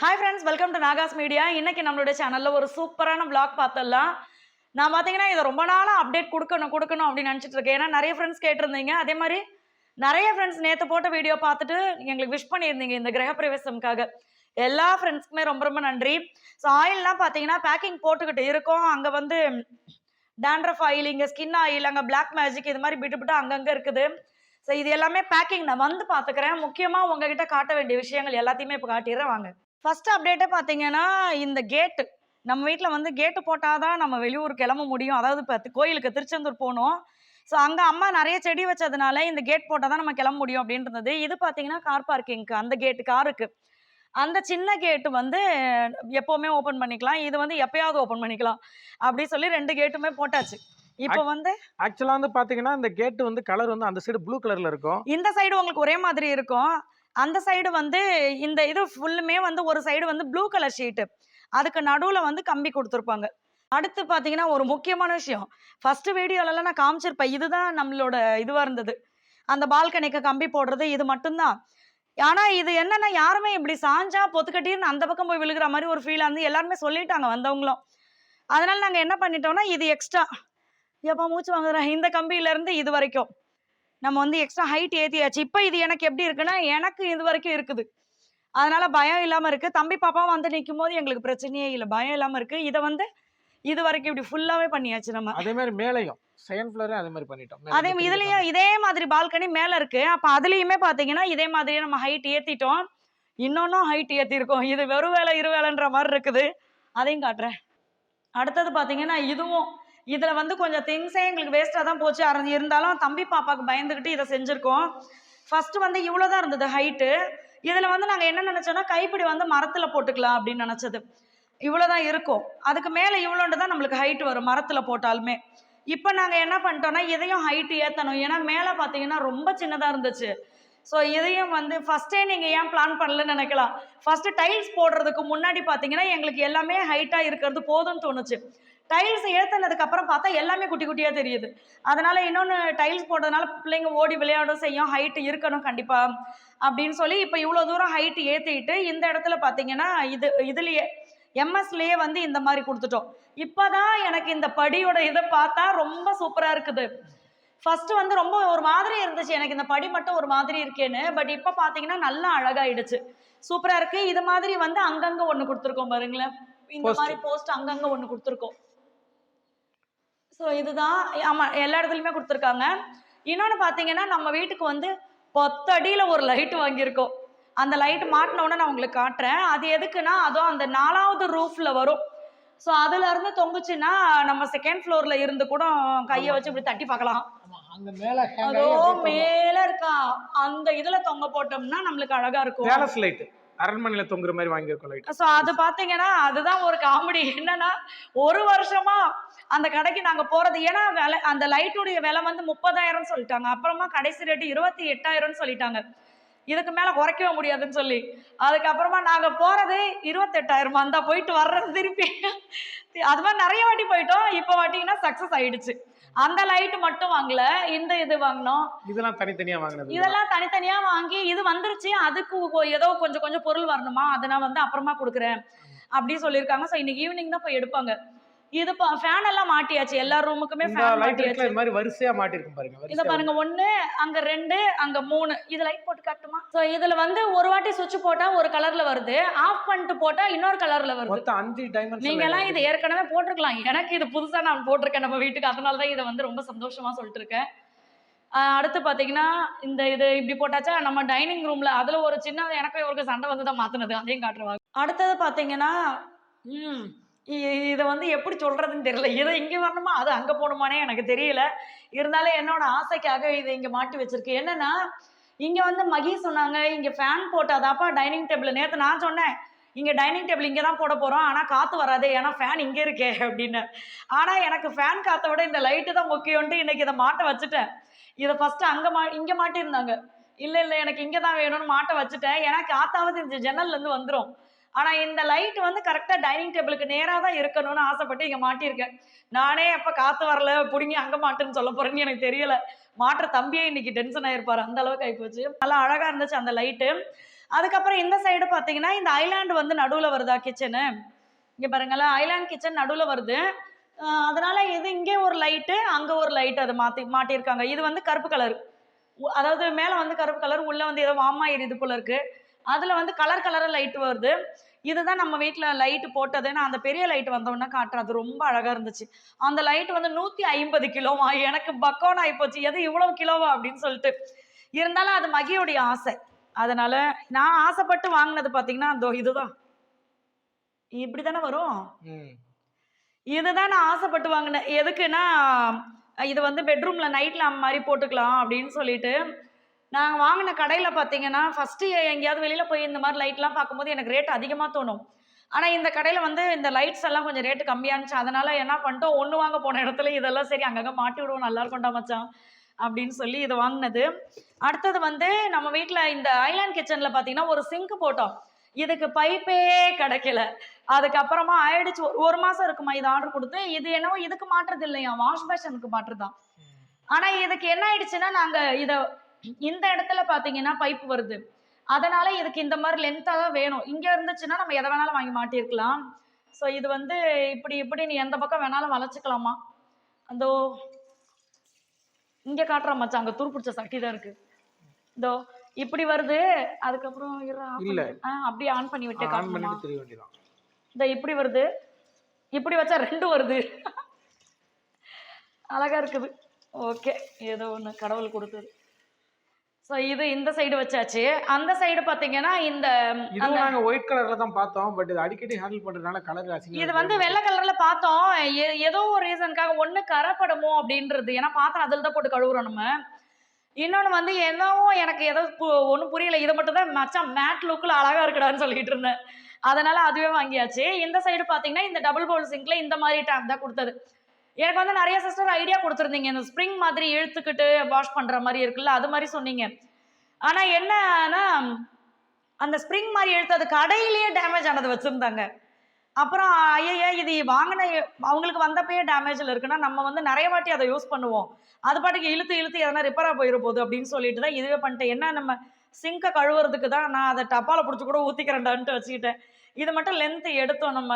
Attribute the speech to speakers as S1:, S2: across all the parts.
S1: Hi friends, welcome to Nahash media. இன்னைக்கு நம்மளுடைய சேனல்ல ஒரு சூப்பரான vlog பார்த்தரலாம். நான் பார்த்தீங்கன்னா இதை ரொம்ப நாளா அப்டேட் கொடுக்கணும் அப்படின்னு நினச்சிட்டு இருக்கேன். ஏன்னா நிறைய ஃப்ரெண்ட்ஸ் கேட்டிருந்தீங்க. அதே மாதிரி நிறைய ஃப்ரெண்ட்ஸ் நேற்று போட்ட வீடியோ பார்த்துட்டு எங்களுக்கு விஷ் பண்ணியிருந்தீங்க இந்த கிரகப்பிரவேசம்காக. எல்லா ஃப்ரெண்ட்ஸ்க்குமே ரொம்ப ரொம்ப நன்றி. ஸோ ஆயில்லாம் பார்த்தீங்கன்னா பேக்கிங் போட்டுக்கிட்டு இருக்கோம். அங்கே வந்து டேண்ட்ரஃப் ஆயில், இங்கே ஸ்கின் ஆயில், அங்கே பிளாக் மேஜிக், இது மாதிரி விட்டு அங்கங்கே இருக்குது. ஸோ இது எல்லாமே பேக்கிங் நான் வந்து பார்த்துக்கிறேன். முக்கியமாக உங்ககிட்ட காட்ட வேண்டிய விஷயங்கள் எல்லாத்தையுமே இப்போ காட்டிடுறேன் வாங்க. ஃபர்ஸ்ட் அப்டேட்டே பார்த்தீங்கன்னா, இந்த கேட்டு. நம்ம வீட்ல வந்து கேட்டு போட்டா தான் நம்ம வெளியூர் கிளம்ப முடியும். அதாவது இப்ப கோயிலுக்கு திருச்செந்தூர் போணும். ஸோ அங்க அம்மா நெறைய செடி வச்சதுனால, இந்த கேட் போட்டா தான் நம்ம கிளம்ப முடியும் அப்டின்னு இருந்தது. இது பார்த்தீங்கன்னா, கார் பார்க்கிங்க்கு அந்த கேட்டு காருக்கு. அந்த சின்ன கேட்டு வந்து எப்பவுமே ஓப்பன் பண்ணிக்கலாம். இது வந்து எப்பயாவது ஓப்பன் பண்ணிக்கலாம். அப்டி சொல்லி 2 கேட்டுமே போட்டாச்சு. இப்போ வந்து
S2: ஆக்சுவலா வந்து பாத்தீங்கன்னா, இந்த கேட் வந்து கலர் வந்து அந்த சைடு ப்ளூ கலர்ல இருக்கும்.
S1: இந்த சைடு உங்களுக்கு ஒரே மாதிரி இருக்கும். அந்த சைடு வந்து இந்த இது ஃபுல்லுமே வந்து ஒரு சைடு வந்து ப்ளூ கலர் ஷீட்டு. அதுக்கு நடுவுல வந்து கம்பி குடுத்துருப்பாங்க. அடுத்து பார்த்தீங்கன்னா, ஒரு முக்கியமான விஷயம். ஃபர்ஸ்ட் வீடியோலலாம் நான் காமிச்சிருப்பேன். இதுதான் நம்மளோட இதுவா இருந்தது. அந்த பால்கனிக்கு கம்பி போடுறது இது மட்டும் தான். ஆனா இது என்னன்னா, யாருமே இப்படி சாஞ்சா பொத்துக்கட்டின்னு அந்த பக்கம் போய் விழுகுற மாரி ஒரு ஃபீலா இருந்து எல்லாருமே சொல்லிட்டாங்க வந்தவங்களும். அதனால நாங்க என்ன பண்ணிட்டோம்னா, இது எக்ஸ்ட்ரா எப்பா மூச்சு வாங்குதுடா இந்த கம்பியில இருந்து இது வரைக்கும். நம்ம வந்து எக்ஸ்ட்ரா ஹைட் ஏத்தியாச்சு. இப்ப இது எனக்கு எப்படி இருக்குன்னா, எனக்கு இது வரைக்கும் இருக்குது. அதனால பயம் இல்லாம இருக்கு. தம்பி, பாப்பாவும் வந்து நிக்கும்போது எங்களுக்கு பிரச்சனையே இல்ல. பயம் இல்லாம இருக்கு. இத வந்து இது வரைக்கும் இப்படி ஃபுல்லாவே பண்ணியாச்சு நம்ம.
S2: அதே மாதிரி மேலையும் செகண்ட் ஃப்ளோரே அதே மாதிரி பண்ணிட்டோம்.
S1: அதே இதுலயும் இதே மாதிரி பால்கனி மேல இருக்கு. அப்ப அதுலயுமே பாத்தீங்கன்னா, இதே மாதிரியே நம்ம ஹைட் ஏத்திட்டோம். இன்னொன்னும் ஹைட் ஏத்திருக்கோம். இது வெறும் வேலை இரு வேலைன்ற மாரி இருக்குது. அதையும் காட்டுறேன். அடுத்தது பாத்தீங்கன்னா, இதுவும் இதுல வந்து கொஞ்சம் திங்ஸே எங்களுக்கு வேஸ்டா தான் போச்சு. இருந்தாலும் தம்பி பாப்பாக்கு பயந்துகிட்டு இதை செஞ்சிருக்கோம். ஃபர்ஸ்ட் வந்து இவ்வளவுதான் இருந்தது ஹைட்டு. இதுல வந்து நாங்க என்ன நினைச்சோம்னா, கைப்பிடி வந்து மரத்துல போட்டுக்கலாம் அப்படின்னு நினைச்சது. இவ்வளவுதான் இருக்கும். அதுக்கு மேல இவ்வளோண்டு தான் நம்மளுக்கு ஹைட் வரும் மரத்துல போட்டாலுமே. இப்ப நாங்க என்ன பண்ணிட்டோம்னா, இதையும் ஹைட் ஏத்தணும். ஏன்னா மேல பாத்தீங்கன்னா ரொம்ப சின்னதா இருந்துச்சு. ஸோ இதையும் வந்து ஃபர்ஸ்டே நீங்க ஏன் பிளான் பண்ணலன்னு நினைக்கலாம். ஃபர்ஸ்ட் டைல்ஸ் போடுறதுக்கு முன்னாடி பாத்தீங்கன்னா, எங்களுக்கு எல்லாமே ஹைட்டா இருக்கிறது போதும்னு தோணுச்சு. டைல்ஸ் ஏத்துனதுக்கு அப்புறம் பார்த்தா எல்லாமே குட்டி குட்டியா தெரியுது. அதனால இன்னொன்னு டைல்ஸ் போட்டதுனால பிள்ளைங்க ஓடி விளையாட செய்யும். ஹைட் இருக்கணும் கண்டிப்பா அப்படின்னு சொல்லி இப்ப இவ்வளவு தூரம் ஹைட் ஏத்திட்டு இந்த இடத்துல பாத்தீங்கன்னா இதுலயே எம்எஸ்லயே வந்து இந்த மாதிரி கொடுத்துட்டோம். இப்பதான் எனக்கு இந்த படியோட இதை பார்த்தா ரொம்ப சூப்பரா இருக்குது. ஃபர்ஸ்ட் வந்து ரொம்ப ஒரு மாதிரி இருந்துச்சு எனக்கு, இந்த படி மட்டும் ஒரு மாதிரி இருக்கேன்னு. பட் இப்ப பாத்தீங்கன்னா நல்லா அழகாயிடுச்சு, சூப்பரா இருக்கு. இது மாதிரி வந்து அங்கங்க ஒண்ணு கொடுத்துருக்கோம் பாருங்களேன். இந்த மாதிரி போஸ்ட் அங்கங்க ஒண்ணு கொடுத்துருக்கோம். ஸோ இதுதான். ஆமா, எல்லா இடத்துலையுமே கொடுத்துருக்காங்க. இன்னொன்று பார்த்தீங்கன்னா, நம்ம வீட்டுக்கு வந்து 10 அடியில் ஒரு லைட் வாங்கியிருக்கோம். அந்த லைட் மாட்டின உடனே நான் உங்களுக்கு காட்டுறேன். அது எதுக்குன்னா, அதுவும் அந்த 4வது ரூஃப்ல வரும். ஸோ அதுல இருந்து தொங்குச்சுன்னா நம்ம செகண்ட் ஃப்ளோர்ல இருந்து கூட கையை வச்சு இப்படி தட்டி பார்க்கலாம். அதோ மேல இருக்கா அந்த இதுல தொங்க போட்டோம்னா நம்மளுக்கு அழகா இருக்கும்.
S2: அரண்மனையில தொங்குற மாதிரி வாங்கியிருக்கோம் லைட்.
S1: சோ அது பாத்தீங்கன்னா, அதுதான் ஒரு காமெடி. என்னன்னா, ஒரு வருஷமா அந்த கடைக்கு நாங்க போறது. ஏன்னா அந்த லைட்டுடைய விலை வந்து 30,000 சொல்லிட்டாங்க. அப்புறமா கடைசி ரேட்டு 28,000 சொல்லிட்டாங்க. இதுக்கு மேல குறைக்கவே முடியாதுன்னு சொல்லி அதுக்கப்புறமா நாங்க போறது 28,000 வந்தா போயிட்டு வர்றது திருப்பி. அது மாதிரி நிறைய வாட்டி போயிட்டோம். இப்ப வாட்டிங்கன்னா சக்சஸ் ஆயிடுச்சு. அந்த லைட் மட்டும் வாங்கல, இந்த இது வாங்கினோம்.
S2: இதெல்லாம் தனித்தனியா வாங்கினது.
S1: இதெல்லாம் தனித்தனியா வாங்கி இது வந்துருச்சு. அதுக்கு ஏதோ கொஞ்சம் கொஞ்சம் பொருள் வரணுமா, அதை நான் வந்து அப்புறமா கொடுக்குறேன் அப்படி சொல்லியிருக்காங்க. ஸோ இன்னைக்கு ஈவினிங் தான் போய் எடுப்பாங்க. இது ஃபேன் எல்லாம் மாட்டியாச்சு. எல்லா ரூமுக்குமே ஃபேன் மாட்டியாச்சு.
S2: இந்த மாதிரி வரிசையா மாட்டிருக்கும் பாருங்க.
S1: இத பாருங்க, 1 அங்க 2 அங்க 3. இது லைட் போட்டு காட்டுமா? சோ இதுல வந்து ஒரு வாட்டி சுவிட்ச் போட்டா ஒரு கலர்ல வருது, ஆஃப் பண்ணிட்டு போட்டா இன்னொரு கலர்ல வருது.
S2: மொத்தம் 5 டைமென்ஷன்.
S1: நீங்க எல்லாம் இது ஏற்கனவே போட்டுருக்கலாம். எனக்கு இது புதுசா நான் போட்டிருக்கேன் நம்ம வீட்டுக்கு. அதனால தான் இதை வந்து ரொம்ப சந்தோஷமா சொல்லிட்டு இருக்கேன். அடுத்து பாத்தீங்கன்னா, இந்த இது இப்படி போட்டாச்சா. நம்ம டைனிங் ரூம்ல அதுல ஒரு சின்ன எனக்கு இவருக்கு சண்டை வந்து தான் மாத்தினது. அதையும் காட்டுறவாங்க. அடுத்தது பாத்தீங்கன்னா, இதை வந்து எப்படி சொல்றதுன்னு தெரியல. இதை இங்க வரணுமா அது அங்க போகணுமானே எனக்கு தெரியல. இருந்தாலும் என்னோட ஆசைக்காக இதை இங்க மாட்டி வச்சிருக்கு. என்னன்னா, இங்க வந்து மகி சொன்னாங்க, இங்க ஃபேன் போட்டாதாப்பா டைனிங் டேபிள். நேத்து நான் சொன்னேன், இங்க டைனிங் டேபிள் இங்க தான் போட போறோம், ஆனா காத்து வராதே, ஏன்னா ஃபேன் இங்க இருக்கே அப்படின்னு. ஆனா எனக்கு ஃபேன் காத்தை விட இந்த லைட்டு தான் முக்கியம்ட்டு இன்னைக்கு இதை மாட்ட வச்சுட்டேன். இதை ஃபர்ஸ்ட் இங்க மாட்டியிருந்தாங்க. இல்ல இல்ல எனக்கு இங்கதான் வேணும்னு மாட்ட வச்சுட்டேன். ஏன்னா காத்தாவது இந்த ஜன்னல்ல இருந்து வந்துடும். ஆனா இந்த லைட் வந்து கரெக்டா டைனிங் டேபிளுக்கு நேரா தான் இருக்கணும்னு ஆசைப்பட்டு இங்க மாட்டியிருக்கேன். நானே எப்ப காத்து வரல புடிங்கி அங்க மாட்டுன்னு சொல்ல போறேன்னு எனக்கு தெரியல. மாற்ற தம்பியே இன்னைக்கு டென்ஷன் ஆயிருப்பாரு, அந்த அளவுக்கு ஆயிப்போச்சு. நல்லா அழகா இருந்துச்சு அந்த லைட்டு. அதுக்கப்புறம் இந்த சைடு பார்த்தீங்கன்னா இந்த ஐலாண்டு வந்து நடுவில் வருதா கிச்சனு, இங்கே பாருங்களேன் ஐலாண்ட் கிச்சன் நடுவில் வருது. அதனால இது இங்கே ஒரு லைட்டு அங்கே ஒரு லைட் அதை மாட்டியிருக்காங்க. இது வந்து கருப்பு கலர், அதாவது மேலே வந்து கருப்பு கலர், உள்ள வந்து ஏதோ வாமா எரியுது போல இருக்கு. அதில் வந்து கலர் கலராக லைட் வருது. இதுதான் நம்ம வீட்டில் லைட்டு போட்டது. நான் அந்த பெரிய லைட் வந்தோடனே காட்டுறேன், அது ரொம்ப அழகாக இருந்துச்சு. அந்த லைட் வந்து 150 கிலோவா, எனக்கு பக்கோன் ஆகிப்போச்சு, எது இவ்வளோ கிலோவா அப்படின்னு சொல்லிட்டு. இருந்தாலும் அது மகியோடைய ஆசை, அதனால நான் ஆசைப்பட்டு வாங்கினது பார்த்தீங்கன்னா அதோ இதுதான். இப்படி தானே வரும், இதுதான் நான் ஆசைப்பட்டு வாங்கினேன். எதுக்குன்னா இது வந்து பெட்ரூம்ல நைட் லேம்ப் மாதிரி போட்டுக்கலாம் அப்படின்னு சொல்லிட்டு. நாங்கள் வாங்கின கடையில் பார்த்தீங்கன்னா ஃபஸ்ட்டு எங்கேயாவது வெளியில் போய் இந்த மாதிரி லைட்லாம் பார்க்கும்போது எனக்கு ரேட் அதிகமாக தோணும். ஆனால் இந்த கடையில் வந்து இந்த லைட்ஸ் எல்லாம் கொஞ்சம் ரேட்டு கம்மியாக இருந்துச்சு. அதனால என்ன பண்ணிட்டோம், ஒன்று வாங்க போன இடத்துல இதெல்லாம் சரி அங்கங்கே மாட்டி விடுவோம், நல்லா இருக்கும்டா மச்சான் அப்படின்னு சொல்லி இதை வாங்கினது. அடுத்தது வந்து நம்ம வீட்டில் இந்த ஐலாண்ட் கிச்சனில் பார்த்தீங்கன்னா ஒரு சிங்க் போட்டோம். இதுக்கு பைப்பே கிடைக்கல. அதுக்கப்புறமா ஆயிடுச்சு, ஒரு மாசம் இருக்குமா இது ஆர்டர் கொடுத்து. இது என்னவோ இதுக்கு மாற்றுறது இல்லையா, வாஷ் பேஷனுக்கு மாற்றுதான். ஆனா இதுக்கு என்ன ஆயிடுச்சுன்னா, நாங்க இத இந்த இடத்துல பாத்தீங்கன்னா பைப் வருது, அதனால இதுக்கு இந்த மாதிரி லென்த்தா தான் வேணும். இங்க இருந்துச்சுன்னா நம்ம எதை வேணாலும் வாங்கி மாட்டிருக்கலாம். ஸோ இது வந்து இப்படி நீ எந்த பக்கம் வேணாலும் வளைச்சுக்கலாமா. அந்த இங்க காட்டுற மச்சான், அங்க துரு பிடிச்ச சட்டி தான் இருக்கு. இதோ இப்படி வருது. அதுக்கப்புறம் அப்படியே ஆன் பண்ணி விட்டு காட்டணுமா. இந்த இப்படி வருது, இப்படி வச்சா 2 வருது. அழகா இருக்குது. ஓகே, ஏதோ ஒன்று கடவுள் கொடுத்தது. ஸோ இது இந்த சைடு வச்சாச்சு. அந்த சைடு பார்த்தீங்கன்னா இந்த
S2: நாங்க ஒயிட் கலர்ல தான் பார்த்தோம், பட் இது அடிக்கடி ஹேண்டில் பண்றதுனால கலர்
S1: இது வந்து வெள்ளை கலர்ல பார்த்தோம். ஏதோ ஒரு ரீசனுக்காக ஒன்று கரைப்படமோ அப்படின்றது, ஏன்னா பாத்திரம் அதில் தான் போட்டு கழுவுறோம் நம்ம. இன்னொன்று வந்து என்னவோ எனக்கு ஏதோ ஒன்றும் புரியல. இதை மட்டும் தான் மச்சான் மேட் லுக்கில் அழகா இருக்குடான்னு சொல்லிட்டு இருந்தேன், அதனால அதுவே வாங்கியாச்சு. இந்த சைடு பார்த்தீங்கன்னா இந்த டபுள் பவுல் சிங்க்ல இந்த மாதிரி டேப் தான் கொடுத்தது. எனக்கு வந்து நிறைய சிஸ்டர் ஐடியா கொடுத்துருந்தீங்க, இந்த ஸ்ப்ரிங் மாதிரி இழுத்துக்கிட்டு வாஷ் பண்ணுற மாதிரி இருக்குல்ல, அது மாதிரி சொன்னீங்க. ஆனால் என்னன்னா அந்த ஸ்ப்ரிங் மாதிரி இழுத்தது கடையிலேயே டேமேஜ் ஆனது வச்சுருந்தாங்க. அப்புறம் ஐயா இது வாங்கின அவங்களுக்கு வந்தப்பயே டேமேஜில் இருக்குன்னா நம்ம வந்து நிறைய வாட்டி அதை யூஸ் பண்ணுவோம், அது பாட்டுக்கு இழுத்து எதனா ரிப்பேராக போயிட போகுது அப்படின்னு சொல்லிட்டு தான் இதுவே பண்ணிட்டேன். என்ன நம்ம சிங்கை கழுவுறதுக்கு தான் நான் அதை டப்பால பிடிச்சி கூட ஊற்றிக்கிறேன்டான்ட்டு வச்சுக்கிட்டேன். இது மட்டும் லென்த்து எடுத்தோம் நம்ம.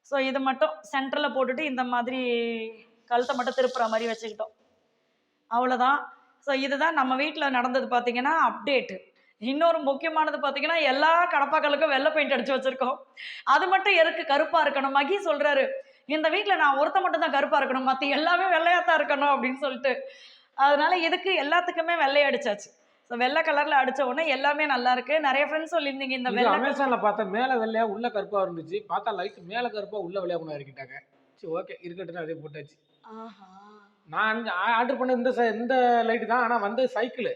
S1: ஸோ இது மட்டும் சென்டரில் போட்டுட்டு இந்த மாதிரி கழுத்தை மட்டும் திருப்புற மாதிரி வச்சுக்கிட்டோம், அவ்வளோதான். ஸோ இதுதான் நம்ம வீட்டில் நடந்தது. பார்த்தீங்கன்னா அப்டேட்டு. இன்னொரு முக்கியமானது பார்த்தீங்கன்னா எல்லா கடப்பாக்களுக்கும் வெள்ளை பெயிண்ட் அடிச்சு வச்சிருக்கோம். அது மட்டும் எதுக்கு கருப்பாக இருக்கணும், மகி சொல்கிறாரு இந்த வீட்டில் நான் ஒருத்த மட்டும் தான் கருப்பாக இருக்கணும், மற்ற எல்லாமே வெள்ளையாத்தான் இருக்கணும் அப்படின்னு சொல்லிட்டு. அதனால இதுக்கு எல்லாத்துக்குமே வெள்ளை அடிச்சாச்சு. ஸோ வெள்ளை கலர்ல அடிச்ச உடனே எல்லாமே நல்லா இருக்கு. நிறைய ஃப்ரெண்ட்ஸ் சொல்லியிருந்தீங்க இந்த வெள்ளை
S2: அமேசான்ல பார்த்தா மேலே வெள்ளையா உள்ள கருப்பா இருந்துச்சு, பார்த்தா லைட் மேலே கருப்பா உள்ள வெள்ளையா கொண்டு இருக்கிட்டாங்க. சரி ஓகே இருக்கட்டும், அதே போட்டாச்சு. நான் ஆர்டர் பண்ண இந்த லைட் தான், ஆனால் வந்து சைக்கிள்.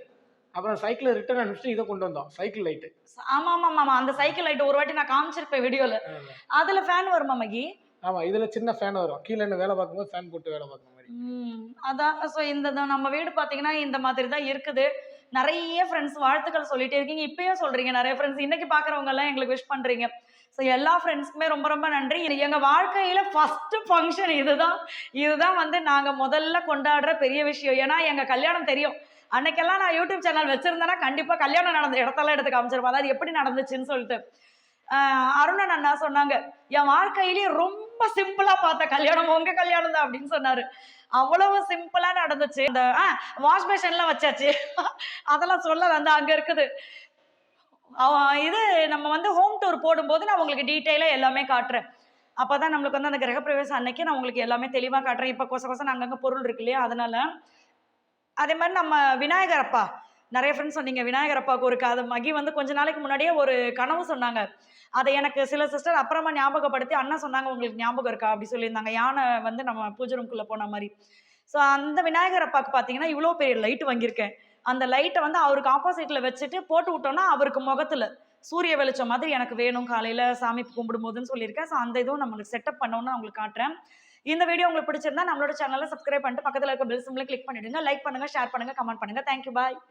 S2: அப்புறம் சைக்கிள் ரிட்டர்ன் அனுப்பிச்சு இதை கொண்டு வந்தோம், சைக்கிள் லைட்டு.
S1: ஆமா ஆமா ஆமா, அந்த சைக்கிள் லைட் ஒரு வாட்டி நான் காமிச்சிருப்பேன் வீடியோல. அதுல ஃபேன் வருமா மகி?
S2: ஆமா, இதுல சின்ன ஃபேன் வரும், கீழே இருந்து வேலை பார்க்கும்போது ஃபேன் போட்டு வேலை பார்க்குற மாதிரி.
S1: அதான். ஸோ இந்த நம்ம வீடு பார்த்தீங்கன்னா இந்த மாதிரி தான் இருக்குது. நிறைய ஃப்ரெண்ட்ஸ் வாழ்த்துக்கள் சொல்லிட்டே இருக்கீங்க, இப்பயும் சொல்றீங்க நிறைய ஃப்ரெண்ட்ஸ். இன்னைக்கு பார்க்குறவங்க எல்லாம் எங்களுக்கு விஷ் பண்றீங்க. ஸோ எல்லா ஃப்ரெண்ட்ஸ்க்குமே ரொம்ப ரொம்ப நன்றி. எங்கள் வாழ்க்கையில் ஃபஸ்ட்டு ஃபங்க்ஷன் இதுதான் வந்து நாங்கள் முதல்ல கொண்டாடுற பெரிய விஷயம். ஏன்னா எங்கள் கல்யாணம் தெரியும், அன்னைக்கெல்லாம் நான் யூடியூப் சேனல் வச்சுருந்தேன்னா கண்டிப்பாக கல்யாணம் நடந்த இடத்தெல்லாம் எடுத்து காமிச்சிருப்பேன், அதாவது எப்படி நடந்துச்சுன்னு சொல்லிட்டு. அருணன் அண்ணா சொன்னாங்க என் வாழ்க்கையிலேயே ரொம்ப சிம்பிளாக பார்த்த கல்யாணம் உங்கள் கல்யாணம் தான் அப்படின்னு சொன்னார். அவ்வளவு சிம்பிளாக நடந்துச்சு. இந்த வாஷ் பேஷன்லாம் வச்சாச்சு, அதெல்லாம் சொல்லலை, அந்த அங்கே இருக்குது. இது நம்ம வந்து ஹோம் டூர் போடும்போது நான் உங்களுக்கு டீட்டெயிலாக எல்லாமே காட்டுறேன். அப்போ தான் நம்மளுக்கு வந்து அந்த கிரகப்பிரவேசம் அன்னைக்கு நான் உங்களுக்கு எல்லாமே தெளிவாக காட்டுறேன். இப்போ கொசம் அங்கங்கே பொருள் இருக்கு இல்லையா, அதனால. அதே மாதிரி நம்ம விநாயகர் அப்பா, நிறைய ஃப்ரெண்ட்ஸ் சொன்னீங்க விநாயகர் அப்பாவுக்கு ஒரு அது மகி வந்து கொஞ்ச நாளைக்கு முன்னாடியே ஒரு கனவு சொன்னாங்க. அதை எனக்கு சில சிஸ்டர் அப்புறமா ஞாபகப்படுத்தி அண்ணா சொன்னாங்க உங்களுக்கு ஞாபகம் இருக்கா அப்படி சொல்லியிருந்தாங்க, யானை வந்து நம்ம பூஜை ரூம்குள்ளே போன மாதிரி. ஸோ அந்த விநாயகர் அப்பாவுக்கு பார்த்தீங்கன்னா இவ்வளோ பெரிய லைட் வாங்கியிருக்கேன். அந்த லைட்டை வந்து அவருக்கு ஆப்போசிட்டில் வச்சுட்டு போட்டு விட்டோம்னா அவருக்கு முகத்தில் சூரிய வெளிச்சம் மாதிரி எனக்கு வேணும் காலையில் சாமி கும்பிடும் போதுன்னு சொல்லியிருக்கேன். ஸோ அந்த இதுவும் நம்மளுக்கு செட்டப் பண்ணோன்னு உங்களுக்கு காட்டுறேன். இந்த வீடியோ உங்களுக்கு பிடிச்சிருந்தா நம்மளோட சேனலை சப்ஸ்கிரைப் பண்ணிட்டு பக்கத்தில் இருக்க பெல் சிம்பிளை கிளிக் பண்ணிடுங்க. லைக் பண்ணுங்கள், ஷேர் பண்ணுங்கள், கமெண்ட் பண்ணுங்கள். தேங்க்யூ, பாய்.